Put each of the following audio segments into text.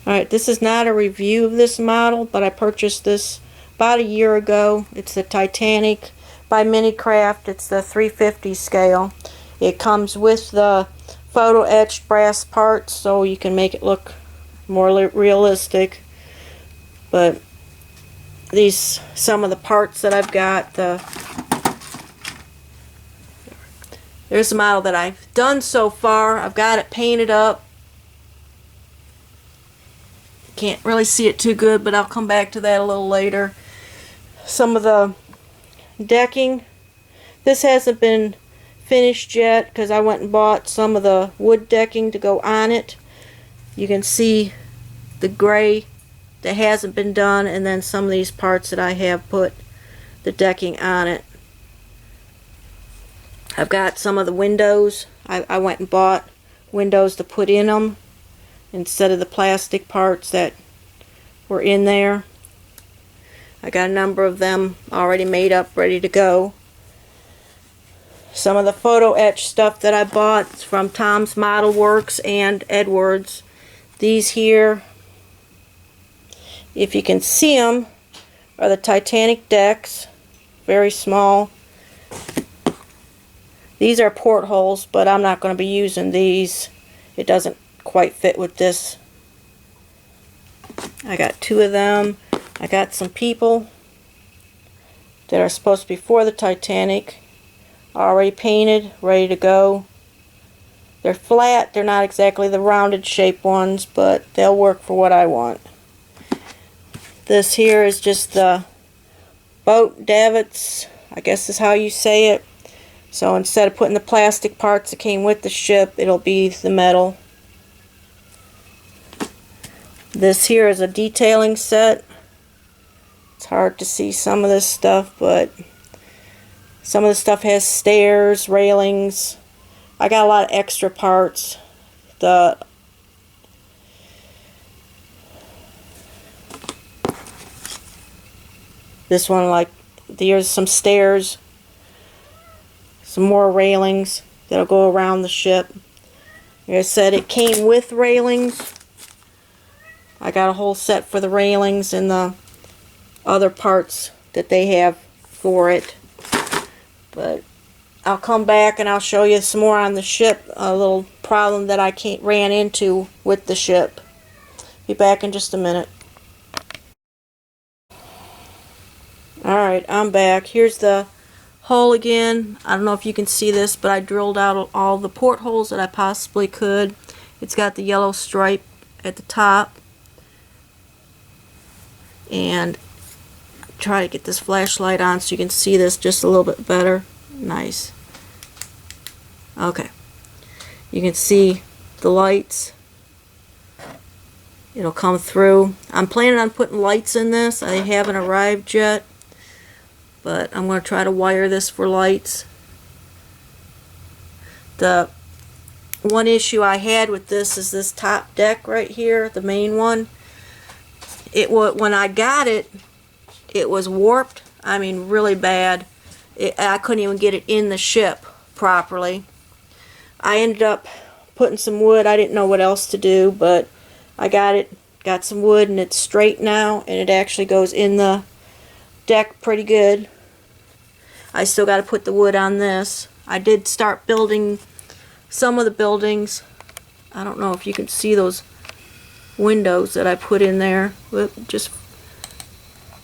Alright, this is not a review of this model, but I purchased this about a year ago. It's the Titanic by Minicraft. It's the 350 scale. It comes with the photo etched brass parts so you can make it look more realistic. But these, some of the parts that I've got, there's the model that I've done so far. I've got it painted up. Can't really see it too good, but I'll come back to that a little later. Some of the decking, this hasn't been finished yet because I went and bought some of the wood decking to go on it. You can see the gray that hasn't been done, and then some of these parts that I have put the decking on it. I've got some of the windows. I went and bought windows to put in them instead of the plastic parts that were in there. I got a number of them already made up, ready to go. Some of the photo etch stuff that I bought from Tom's Model Works and Edwards. These here, if you can see them, are the Titanic Decks. Very small. These are portholes, but I'm not going to be using these. It doesn't quite fit with this. I got two of them. I got some people that are supposed to be for the Titanic, already painted, ready to go. They're flat. They're not exactly the rounded shape ones, but they'll work for what I want. This here is just the boat davits, I guess is how you say it. So instead of putting the plastic parts that came with the ship, it'll be the metal. This here is a detailing set. It's hard to see some of this stuff, but some of the stuff has stairs, railings. I got a lot of extra parts. This one, like, there's some stairs, some more railings that'll go around the ship. Like I said, it came with railings. I got a whole set for the railings and the other parts that they have for it. But I'll come back and I'll show you some more on the ship. A little problem that I ran into with the ship. Be back in just a minute. Alright, I'm back. Here's the hull again. I don't know if you can see this, but I drilled out all the portholes that I possibly could. It's got the yellow stripe at the top. And try to get this flashlight on so you can see this just a little bit better. Nice. Okay. You can see the lights. It'll come through. I'm planning on putting lights in this. I haven't arrived yet, but I'm going to try to wire this for lights. The one issue I had with this is this top deck right here, the main one. When I got it, it was warped. I mean, really bad. I couldn't even get it in the ship properly. I ended up putting some wood. I didn't know what else to do, but I got some wood, and it's straight now, and it actually goes in the deck pretty good. I still got to put the wood on this. I did start building some of the buildings. I don't know if you can see those windows that I put in there. Whoop, just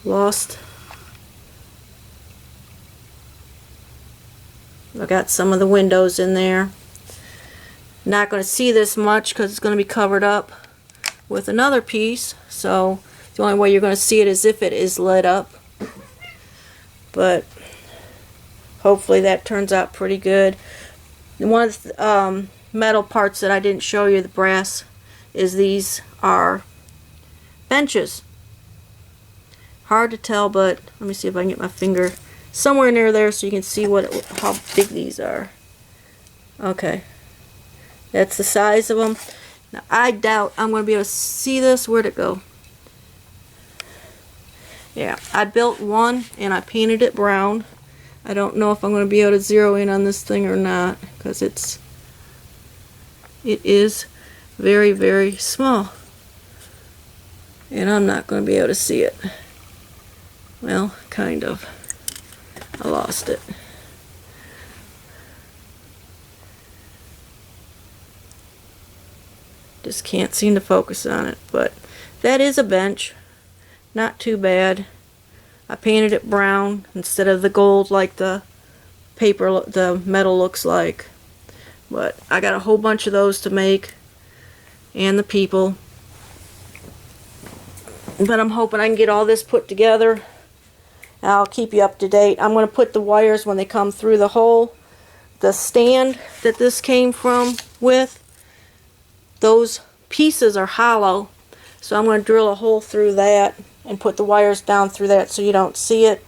lost. I got some of the windows in there. Not going to see this much because it's going to be covered up with another piece, so the only way you're going to see it is if it is lit up. But hopefully that turns out pretty good. And one of the metal parts that I didn't show you, the brass, is these are benches. Hard to tell, but let me see if I can get my finger somewhere near there so you can see how big these are. Okay, that's the size of them. Now I doubt I'm going to be able to see this. Where'd it go? Yeah, I built one and I painted it brown. I don't know if I'm going to be able to zero in on this thing or not, because it is very, very small. And I'm not going to be able to see it. Well, kind of. I lost it. Just can't seem to focus on it. But that is a bench. Not too bad. I painted it brown instead of the gold like the paper, the metal looks like. But I got a whole bunch of those to make. And the people. But I'm hoping I can get all this put together. I'll keep you up to date. I'm going to put the wires when they come through the hole. The stand that this came from with, those pieces are hollow. So I'm going to drill a hole through that and put the wires down through that so you don't see it,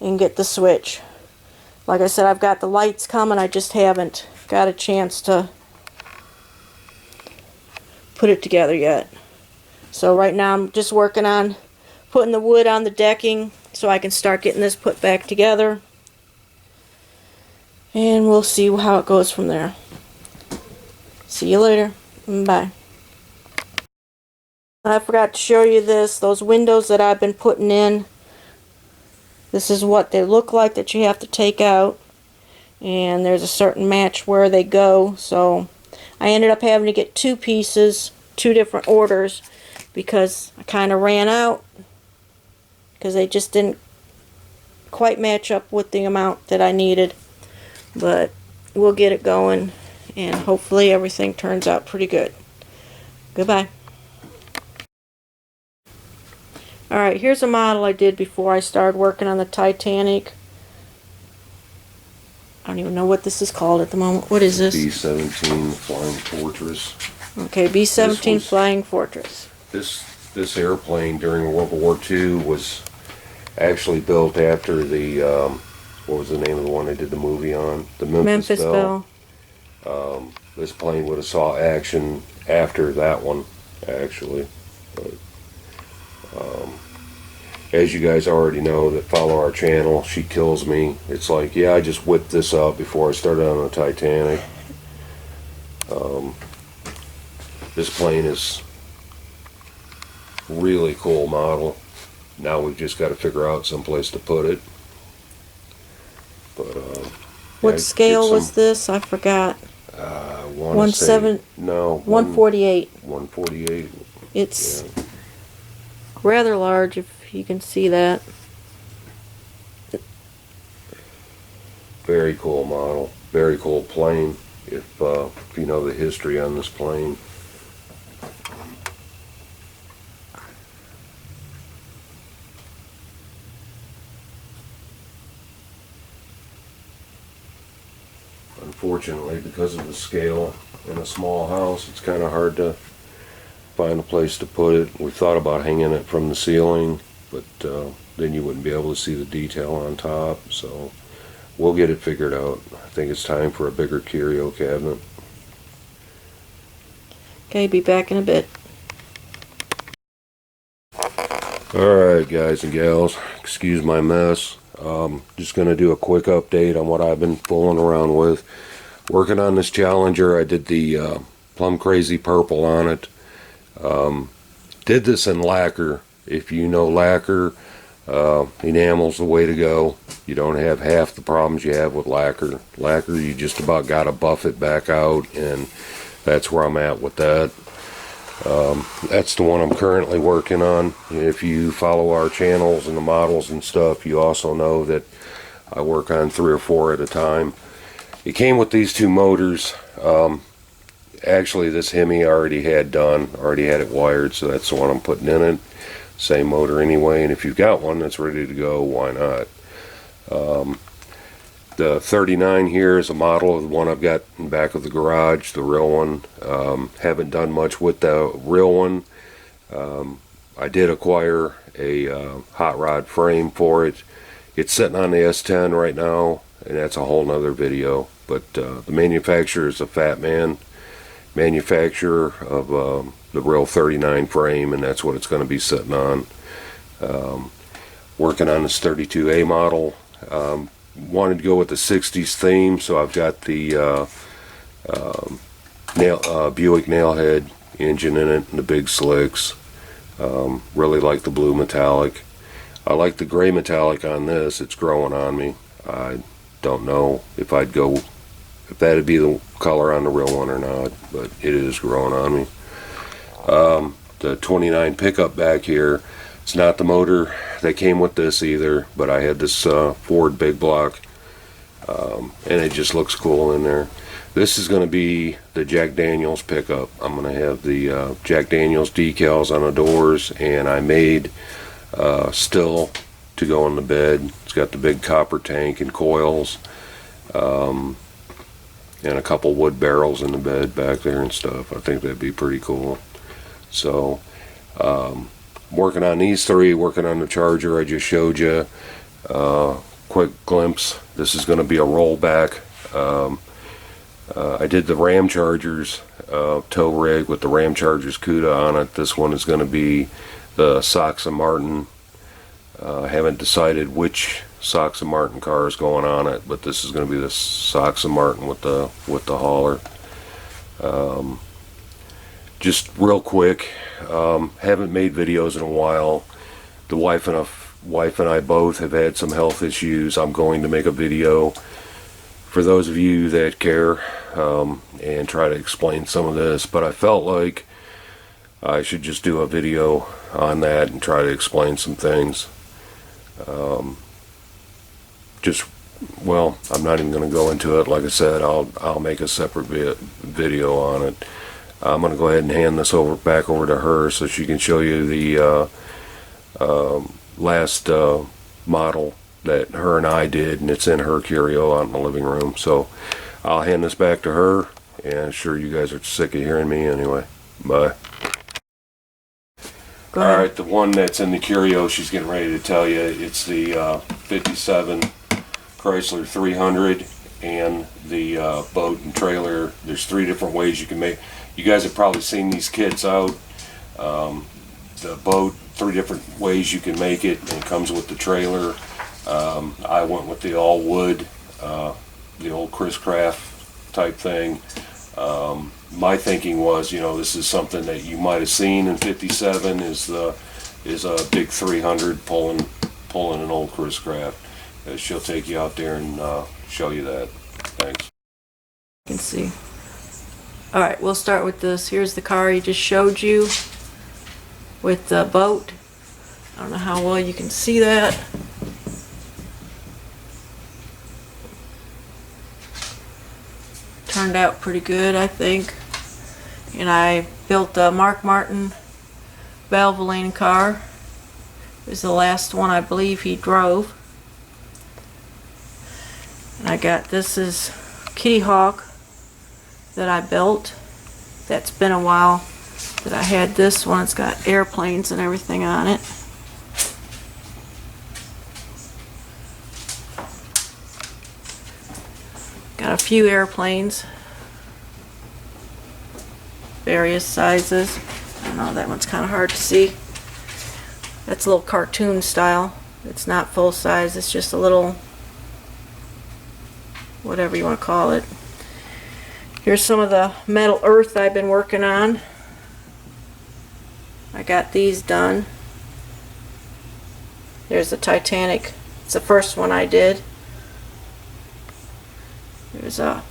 and get the switch. Like I said, I've got the lights coming. I just haven't got a chance to put it together yet. So right now I'm just working on putting the wood on the decking so I can start getting this put back together. And we'll see how it goes from there. See you later. Bye. I forgot to show you this. Those windows that I've been putting in. This is what they look like that you have to take out. And there's a certain match where they go. So I ended up having to get two pieces, two different orders, because I kind of ran out. Because they just didn't quite match up with the amount that I needed. But we'll get it going, and hopefully everything turns out pretty good. Goodbye. Alright, here's a model I did before I started working on the Titanic. I don't even know what this is called at the moment. What is this? B-17 Flying Fortress. Okay, B-17 Flying Fortress. This airplane during World War II was actually built after the, what was the name of the one they did the movie on? The Memphis Belle. This plane would have saw action after that one, actually. But, as you guys already know that follow our channel, she kills me. It's like, yeah, I just whipped this up before I started on the Titanic. This plane is really cool model. Now we've just got to figure out some place to put it. But what yeah, scale was this? I forgot. 148. 148. It's rather large, if you can see that. Very cool model. Very cool plane. If you know the history on this plane. Unfortunately, because of the scale in a small house, it's kind of hard to find a place to put it. We thought about hanging it from the ceiling, but then you wouldn't be able to see the detail on top, so we'll get it figured out. I think it's time for a bigger curio cabinet. Okay, be back in a bit. Alright guys and gals, excuse my mess. Just going to do a quick update on what I've been fooling around with. Working on this Challenger, I did the Plum Crazy Purple on it. Did this in lacquer. If you know lacquer, enamel's the way to go. You don't have half the problems you have with lacquer. Lacquer, you just about got to buff it back out, and that's where I'm at with that. That's the one I'm currently working on. If you follow our channels and the models and stuff, you also know that I work on 3 or 4 at a time. It came with these 2 motors. Actually, this Hemi I already had done, already had it wired, so that's the one I'm putting in it. Same motor anyway, and if you've got one that's ready to go, why not? The 39 here is a model of the one I've got in the back of the garage, the real one. Haven't done much with the real one. I did acquire a hot rod frame for it. It's sitting on the S10 right now, and that's a whole nother video. But the manufacturer is a Fat Man manufacturer of the real 39 frame, and that's what it's going to be sitting on. Working on this 32A model. Wanted to go with the 60s theme, so I've got the Buick Nailhead engine in it and the big slicks. Really like the blue metallic. I like the gray metallic on this. It's growing on me. I don't know if that'd be the color on the real one or not, but it is growing on me. The 29 pickup back here, it's not the motor that came with this either, but I had this Ford big block, and it just looks cool in there. This is going to be the Jack Daniels pickup. I'm going to have the Jack Daniels decals on the doors, and I made still to go in the bed. It's got the big copper tank and coils, and a couple wood barrels in the bed back there and stuff. I think that'd be pretty cool. So working on these three, working on the Charger I just showed you. Quick glimpse, this is going to be a rollback. I did the Ram Chargers tow rig with the Ram Chargers CUDA on it. This one is going to be the Sox and Martin. I haven't decided which Sox and Martin car is going on it, but this is going to be the Sox and Martin with the hauler. Just real quick, haven't made videos in a while. The wife and I both have had some health issues. I'm going to make a video for those of you that care, and try to explain some of this, but I felt like I should just do a video on that and try to explain some things. Well, I'm not even going to go into it. Like I said, I'll make a separate video on it. I'm going to go ahead and hand this back over to her so she can show you the last model that her and I did, and it's in her curio out in the living room. So I'll hand this back to her, and I'm sure you guys are sick of hearing me anyway. Bye. Alright, the one that's in the curio she's getting ready to tell you, it's the 57 Chrysler 300 and the boat and trailer. There's three different ways you can make. You guys have probably seen these kits out. The boat, three different ways you can make it, and it comes with the trailer. I went with the all wood, the old Chris Craft type thing. My thinking was, this is something that you might have seen in 57 is a big 300 pulling an old Chris Craft. She'll take you out there and show you that. Thanks. You can see. Alright, we'll start with this. Here's the car he just showed you with the boat. I don't know how well you can see that. Turned out pretty good, I think. And I built a Mark Martin Valvoline car. It was the last one I believe he drove. And I got, this is Kitty Hawk that I built. That's been a while that I had this one. It's got airplanes and everything on it. Got a few airplanes, various sizes. I don't know, that one's kind of hard to see. That's a little cartoon style. It's not full size, it's just a little, whatever you want to call it. Here's some of the metal earth I've been working on. I got these done. There's the Titanic. It's the first one I did. There's a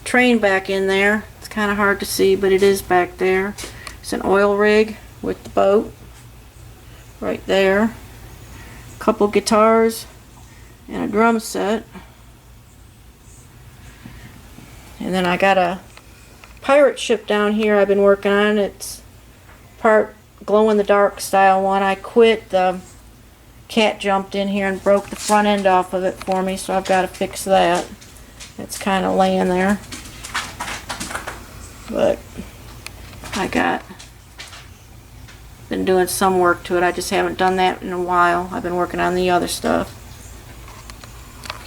train back in there. It's kind of hard to see, but it is back there. It's an oil rig with the boat right there. A couple guitars and a drum set. And then I got a pirate ship down here I've been working on. It's part glow-in-the-dark style one. I quit. The cat jumped in here and broke the front end off of it for me, so I've got to fix that. It's kind of laying there. But been doing some work to it. I just haven't done that in a while. I've been working on the other stuff.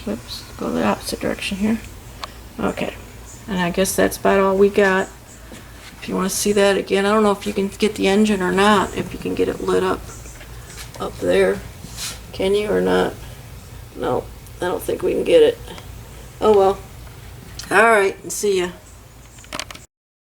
Whoops, go the opposite direction here. Okay. And I guess that's about all we got. If you want to see that again, I don't know if you can get the engine or not, if you can get it lit up there. Can you or not? No, I don't think we can get it. Oh well. Alright, see ya.